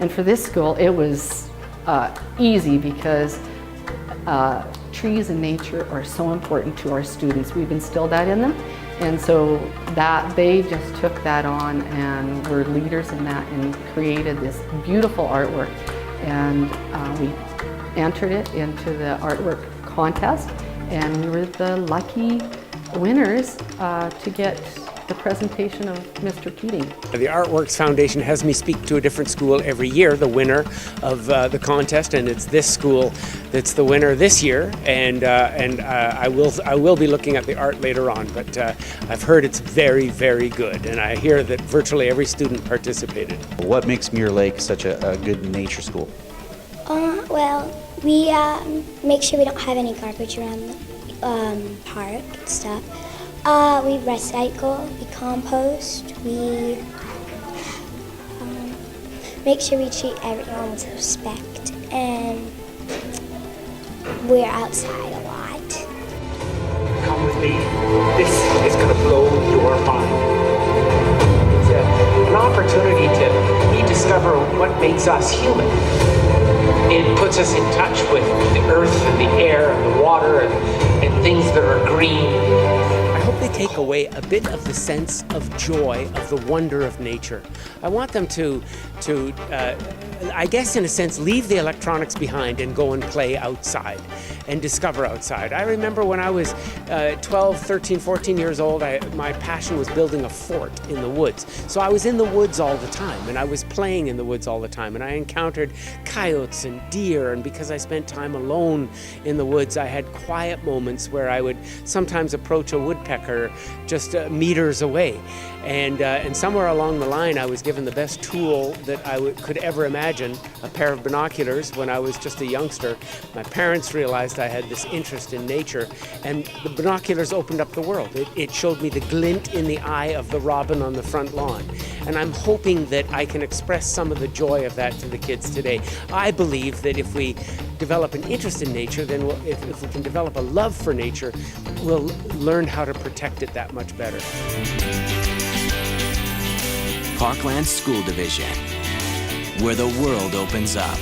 And for this school, it was easy because trees and nature are so important to our students. We've instilled that in them. And so that they just took that on and were leaders in that and created this beautiful artwork. And we entered it into the artwork contest, and we were the lucky winners to get the presentation of Mr. Keating. The Artworks Foundation has me speak to a different school every year, the winner of the contest, and it's this school that's the winner this year. And I will be looking at the art later on, but I've heard it's very, very good, and I hear that virtually every student participated. What makes Muir Lake such a good nature school? Well, we make sure we don't have any garbage around the park and stuff. We recycle, we compost, we make sure we treat everyone with respect, and we're outside a lot. Come with me. This is going to blow your mind. It's an opportunity to rediscover what makes us human. It puts us in touch with the earth and the air and the water and things that are green. I hope they take away a bit of the sense of joy of the wonder of nature. I want them to I guess in a sense, leave the electronics behind and go and play outside and discover outside. I remember when I was 12, 13, 14 years old, my passion was building a fort in the woods. So I was in the woods all the time, and I was playing in the woods all the time, and I encountered coyotes and deer, and because I spent time alone in the woods, I had quiet moments where I would sometimes approach a woodpecker just meters away. And somewhere along the line, I was given the best tool that I could ever imagine, a pair of binoculars when I was just a youngster. My parents realized I had this interest in nature, and the binoculars opened up the world. It showed me the glint in the eye of the robin on the front lawn. And I'm hoping that I can express some of the joy of that to the kids today. I believe that if we develop an interest in nature, then if we can develop a love for nature, we'll learn how to protect it that much better. Parkland School Division, where the world opens up.